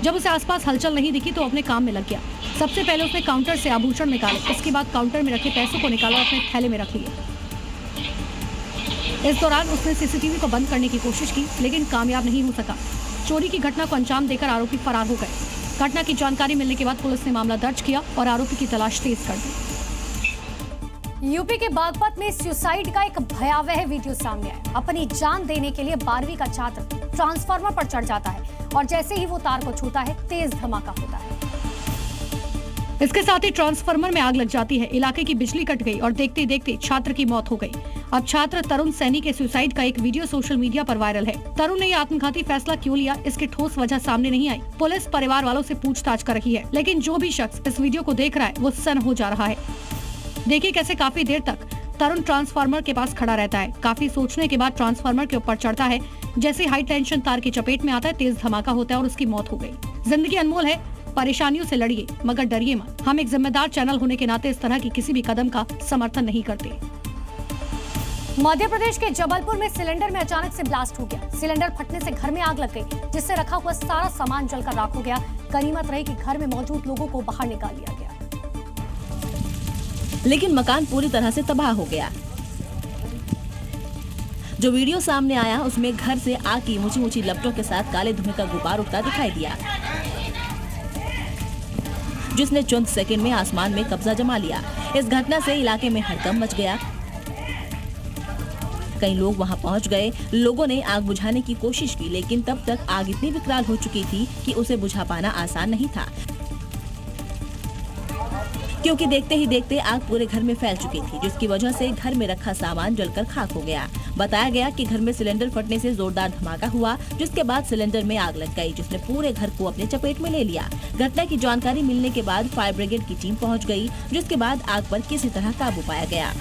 Speaker 1: जब उसे आसपास हलचल नहीं दिखी तो अपने काम में लग गया। सबसे पहले उसने काउंटर से आभूषण निकाले, इसके बाद काउंटर में रखे पैसों को निकाला और अपने थैले में रख लिया। इस दौरान उसने सीसीटीवी को बंद करने की कोशिश की, लेकिन कामयाब नहीं हो सका। चोरी की घटना को अंजाम देकर आरोपी फरार हो गए। घटना की जानकारी मिलने के बाद पुलिस ने मामला दर्ज किया और आरोपी की तलाश तेज कर दी। यूपी के बागपत में सुसाइड का एक भयावह वीडियो सामने आया। अपनी जान देने के लिए 12वीं का छात्र ट्रांसफार्मर पर चढ़ जाता है और जैसे ही वो तार को छूता है, तेज धमाका होता है। इसके साथ ही ट्रांसफार्मर में आग लग जाती है। इलाके की बिजली कट गई और देखते देखते छात्र की मौत हो गई। अब छात्र तरुण सैनी के सुसाइड का एक वीडियो सोशल मीडिया पर वायरल है। तरुण ने यह आत्मघाती फैसला क्यों लिया, इसकी ठोस वजह सामने नहीं आई। पुलिस परिवार वालों से पूछताछ कर रही है, लेकिन जो भी शख्स इस वीडियो को देख रहा है वो सन्न हो जा रहा है। देखिए कैसे काफी देर तक तरुण ट्रांसफार्मर के पास खड़ा रहता है। काफी सोचने के बाद ट्रांसफार्मर के ऊपर चढ़ता है। जैसे हाई टेंशन तार की चपेट में आता है, तेज धमाका होता है और उसकी मौत हो गई। जिंदगी अनमोल है, परेशानियों से लड़िए मगर डरिए मत। हम एक जिम्मेदार चैनल होने के नाते इस तरह की किसी भी कदम का समर्थन नहीं करते। मध्य प्रदेश के जबलपुर में सिलेंडर में अचानक से ब्लास्ट हो गया। सिलेंडर फटने से घर में आग लग गई, जिससे रखा हुआ सारा सामान जलकर राख हो गया। गनीमत रही कि घर में मौजूद लोगों को बाहर निकाल लिया गया,
Speaker 2: लेकिन मकान पूरी तरह से तबाह हो गया। जो वीडियो सामने आया उसमें घर से आग की ऊंची ऊंची लपटों के साथ काले धुएं का गुबार उठता दिखाई दिया, जिसने चंद सेकंड में आसमान में कब्जा जमा लिया। इस घटना से इलाके में हड़कंप मच गया। कई लोग वहां पहुंच गए। लोगों ने आग बुझाने की कोशिश की, लेकिन तब तक आग इतनी विकराल हो चुकी थी कि उसे बुझा पाना आसान नहीं था, क्योंकि देखते ही देखते आग पूरे घर में फैल चुकी थी, जिसकी वजह से घर में रखा सामान जलकर खाक हो गया। बताया गया कि घर में सिलेंडर फटने से जोरदार धमाका हुआ, जिसके बाद सिलेंडर में आग लग गई, जिसने पूरे घर को अपने चपेट में ले लिया। घटना की जानकारी मिलने के बाद फायर ब्रिगेड की टीम पहुंच गई, जिसके बाद आग पर किसी तरह काबू पाया गया।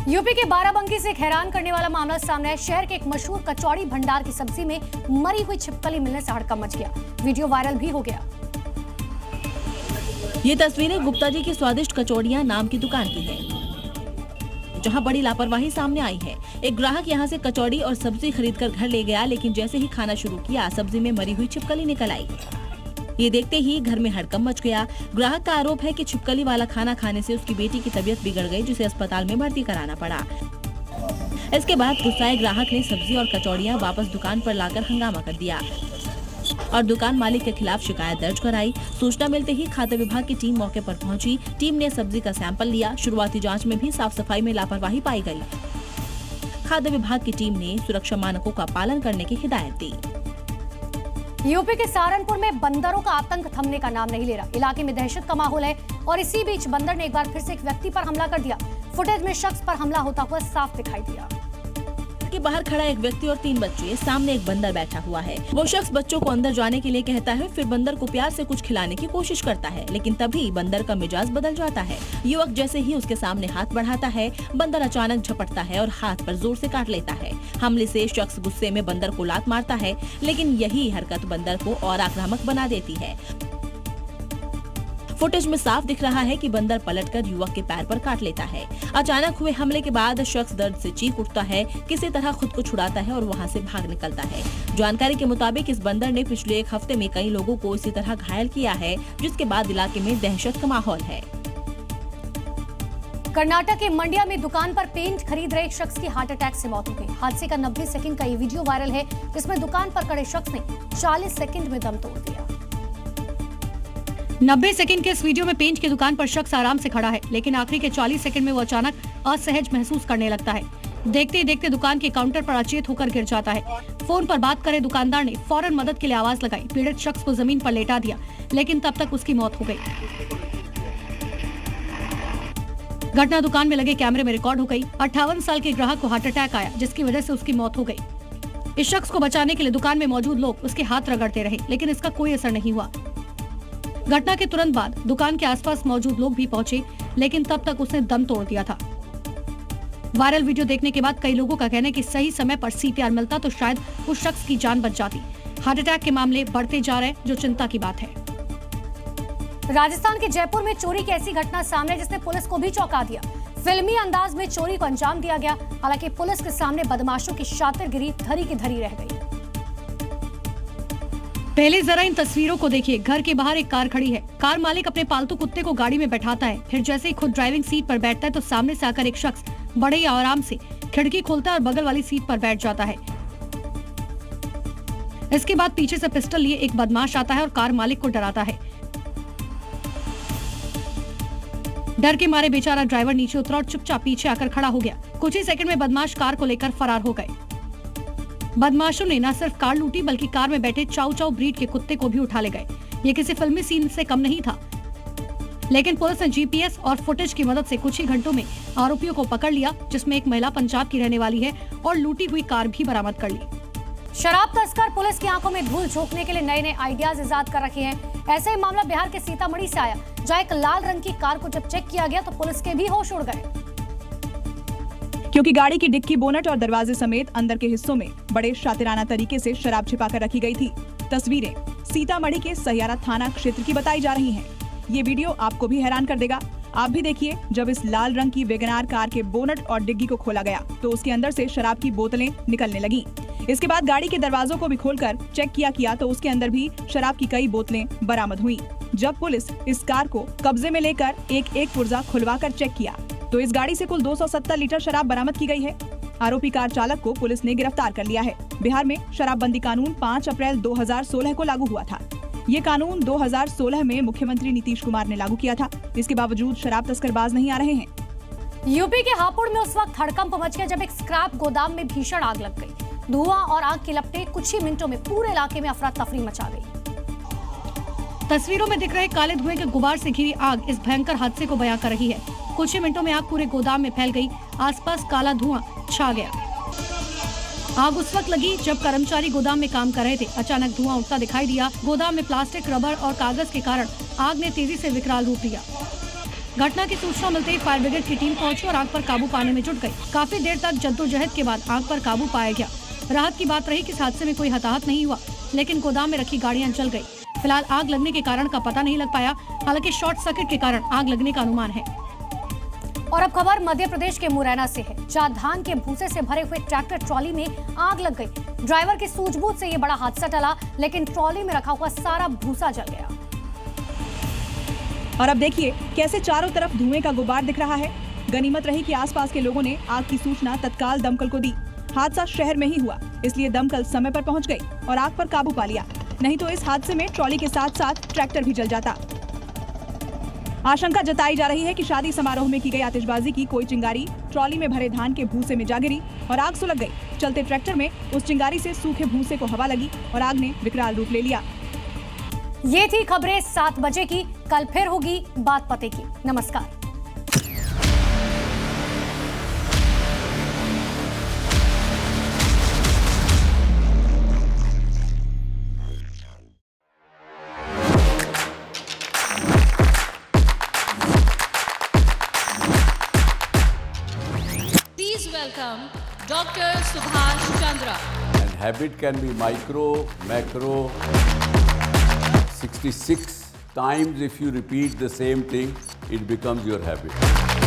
Speaker 1: यूपी के बाराबंकी से एक हैरान करने वाला मामला सामने आया। शहर के एक मशहूर कचौड़ी भंडार की सब्जी में मरी हुई छिपकली मिलने से हड़कंप मच गया। वीडियो वायरल भी हो गया।
Speaker 2: ये तस्वीरें गुप्ता जी की स्वादिष्ट कचौड़ियां नाम की दुकान की है, जहां बड़ी लापरवाही सामने आई है। एक ग्राहक यहां से कचौड़ी और सब्जी खरीदकर घर ले गया, लेकिन जैसे ही खाना शुरू किया, सब्जी में मरी हुई छिपकली निकल आई। ये देखते ही घर में हड़कंप मच गया। ग्राहक का आरोप है कि छिपकली वाला खाना खाने से उसकी बेटी की तबीयत बिगड़ गई, जिसे अस्पताल में भर्ती कराना पड़ा। इसके बाद गुस्साए ग्राहक ने सब्जी और कचौड़ियां वापस दुकान पर लाकर हंगामा कर दिया और दुकान मालिक के खिलाफ शिकायत दर्ज कराई। सूचना मिलते ही खाद्य विभाग की टीम मौके पर पहुंची। टीम ने सब्जी का सैंपल लिया। शुरुआती जांच में भी साफ सफाई में लापरवाही पाई गई। खाद्य विभाग की टीम ने सुरक्षा मानकों का पालन करने की हिदायत दी।
Speaker 1: यूपी के सहारनपुर में बंदरों का आतंक थमने का नाम नहीं ले रहा। इलाके में दहशत का माहौल है और इसी बीच बंदर ने एक बार फिर से एक व्यक्ति पर हमला कर दिया। फुटेज में शख्स पर हमला होता हुआ साफ दिखाई दिया।
Speaker 2: के बाहर खड़ा एक व्यक्ति और 3 बच्चे, सामने एक बंदर बैठा हुआ है। वो शख्स बच्चों को अंदर जाने के लिए कहता है, फिर बंदर को प्यार से कुछ खिलाने की कोशिश करता है, लेकिन तभी बंदर का मिजाज बदल जाता है। युवक जैसे ही उसके सामने हाथ बढ़ाता है, बंदर अचानक झपटता है और हाथ पर जोर से काट लेता है। हमले से शख्स गुस्से में बंदर को लात मारता है, लेकिन यही हरकत बंदर को और आक्रामक बना देती है। फुटेज में साफ दिख रहा है कि बंदर पलटकर युवक के पैर पर काट लेता है। अचानक हुए हमले के बाद शख्स दर्द से चीख उठता है, किसी तरह खुद को छुड़ाता है और वहां से भाग निकलता है। जानकारी के मुताबिक इस बंदर ने पिछले 1 हफ्ते में कई लोगों को इसी तरह घायल किया है, जिसके बाद इलाके में दहशत का माहौल है।
Speaker 1: कर्नाटक के मंडिया में दुकान पर पेंट खरीद रहे एक शख्स की हार्ट अटैक से मौत हो गई। हादसे का 90 सेकंड का ये वीडियो वायरल है, जिसमें दुकान पर खड़े शख्स ने 40 सेकंड में दम तोड़ दिया। 90 सेकंड के इस वीडियो में पेंट की दुकान पर शख्स आराम से खड़ा है, लेकिन आखिरी के 40 सेकंड में वो अचानक असहज महसूस करने लगता है। देखते ही देखते दुकान के काउंटर पर अचेत होकर गिर जाता है। फोन पर बात करे दुकानदार ने फौरन मदद के लिए आवाज लगाई। पीड़ित शख्स को जमीन पर लेटा दिया, लेकिन तब तक उसकी मौत हो गई। घटना दुकान में लगे कैमरे में रिकॉर्ड हो गई। 58 साल के ग्राहक को हार्ट अटैक आया, जिसकी वजह से उसकी मौत हो गई। इस शख्स को बचाने के लिए दुकान में मौजूद लोग उसके हाथ रगड़ते रहे, लेकिन इसका कोई असर नहीं हुआ। घटना के तुरंत बाद दुकान के आसपास मौजूद लोग भी पहुंचे, लेकिन तब तक उसने दम तोड़ दिया था। वायरल वीडियो देखने के बाद कई लोगों का कहना है कि सही समय पर CPR मिलता तो शायद उस शख्स की जान बच जाती। हार्ट अटैक के मामले बढ़ते जा रहे हैं, जो चिंता की बात है। राजस्थान के जयपुर में चोरी की ऐसी घटना सामने जिसने पुलिस को भी चौंका दिया। फिल्मी अंदाज में चोरी को अंजाम दिया गया। हालांकि पुलिस के सामने बदमाशों की शातिरगिरी धरी की धरी रह गई। पहले जरा इन तस्वीरों को देखिए। घर के बाहर एक कार खड़ी है। कार मालिक अपने पालतू कुत्ते को गाड़ी में बैठाता है, फिर जैसे ही खुद ड्राइविंग सीट पर बैठता है तो सामने से आकर एक शख्स बड़े ही आराम से खिड़की खोलता है और बगल वाली सीट पर बैठ जाता है। इसके बाद पीछे से पिस्टल लिए एक बदमाश आता है और कार मालिक को डराता है। डर के मारे बेचारा ड्राइवर नीचे उतरा और चुपचाप पीछे आकर खड़ा हो गया। कुछ ही सेकंड में बदमाश कार को लेकर फरार हो गए। बदमाशों ने न सिर्फ कार लूटी, बल्कि कार में बैठे चाउ चाउ ब्रीड के कुत्ते को भी उठा ले गए। ये किसी फिल्मी सीन से कम नहीं था, लेकिन पुलिस ने GPS और फुटेज की मदद से कुछ ही घंटों में आरोपियों को पकड़ लिया, जिसमें एक महिला पंजाब की रहने वाली है और लूटी हुई कार भी बरामद कर ली। शराब तस्कर पुलिस की आंखों में धूल झोंकने के लिए नए नए आइडियाज इजाद कर रखे हैं। ऐसा ही मामला बिहार के सीतामढ़ी से आया, जहां एक लाल रंग की कार को जब चेक किया गया तो पुलिस के भी होश उड़ गए।
Speaker 6: क्योंकि गाड़ी की डिक्की, बोनट और दरवाजे समेत अंदर के हिस्सों में बड़े शातिराना तरीके से शराब छिपाकर रखी गई थी। तस्वीरें सीतामढ़ी के सहियारा थाना क्षेत्र की बताई जा रही हैं। ये वीडियो आपको भी हैरान कर देगा। आप भी देखिए, जब इस लाल रंग की वैगनआर कार के बोनट और डिग्गी को खोला गया तो उसके अंदर से शराब की बोतलें निकलने लगी। इसके बाद गाड़ी के दरवाजों को भी खोलकर चेक किया तो उसके अंदर भी शराब की कई बोतलें बरामद हुई। जब पुलिस इस कार को कब्जे में लेकर एक पुर्जा खुलवाकर चेक किया तो इस गाड़ी से कुल 270 लीटर शराब बरामद की गई है। आरोपी कार चालक को पुलिस ने गिरफ्तार कर लिया है। बिहार में शराबबंदी कानून 5 अप्रैल 2016 को लागू हुआ था। ये कानून 2016 में मुख्यमंत्री नीतीश कुमार ने लागू किया था। इसके बावजूद शराब तस्कर बाज नहीं आ रहे हैं।
Speaker 1: यूपी के हापुड़ में उस वक्त हड़कंप मच गया जब एक स्क्रैप गोदाम में भीषण आग लग गई। धुआं और आग के लपटे कुछ ही मिनटों में पूरे इलाके में अफरा तफरी मचा गई। तस्वीरों में दिख रहे काले धुएं के गुबार से घिरी आग इस भयंकर हादसे को बयां कर रही है। कुछ ही मिनटों में आग पूरे गोदाम में फैल गई। आसपास काला धुआं छा गया। आग उस वक्त लगी जब कर्मचारी गोदाम में काम कर रहे थे। अचानक धुआं उठता दिखाई दिया। गोदाम में प्लास्टिक, रबर और कागज के कारण आग ने तेजी से विकराल रूप लिया। घटना की सूचना मिलते ही फायर ब्रिगेड की टीम पहुंची और आग पर काबू पाने में जुट गई। काफी देर तक जद्दोजहद के बाद आग पर काबू पाया गया। राहत की बात रही कि इस हादसे में कोई हताहत नहीं हुआ, लेकिन गोदाम में रखी गाड़ियां जल गई। फिलहाल आग लगने के कारण का पता नहीं लग पाया। हालांकि शॉर्ट सर्किट के कारण आग लगने का अनुमान है। और अब खबर मध्य प्रदेश के मुरैना से है, जहां धान के भूसे से भरे हुए ट्रैक्टर ट्रॉली में आग लग गई। ड्राइवर की सूझबूझ से ये बड़ा हादसा टला, लेकिन ट्रॉली में रखा हुआ सारा भूसा जल गया।
Speaker 6: और अब देखिए कैसे चारों तरफ धुएं का गुबार दिख रहा है। गनीमत रही कि आसपास के लोगों ने आग की सूचना तत्काल दमकल को दी। हादसा शहर में ही हुआ, इसलिए दमकल समय पर पहुंच गई और आग पर काबू पा लिया। नहीं तो इस हादसे में ट्रॉली के साथ साथ ट्रैक्टर भी जल जाता। आशंका जताई जा रही है कि शादी समारोह में की गई आतिशबाजी की कोई चिंगारी ट्रॉली में भरे धान के भूसे में जा गिरी और आग सुलग गई। चलते ट्रैक्टर में उस चिंगारी से सूखे भूसे को हवा लगी और आग ने विकराल रूप ले लिया।
Speaker 1: ये थी खबरें 7 बजे की। कल फिर होगी बात पते की। नमस्कार।
Speaker 3: Welcome Dr. Subhash Chandra.
Speaker 22: And habit can be micro, macro. 66 times if you repeat the same thing, it becomes your habit.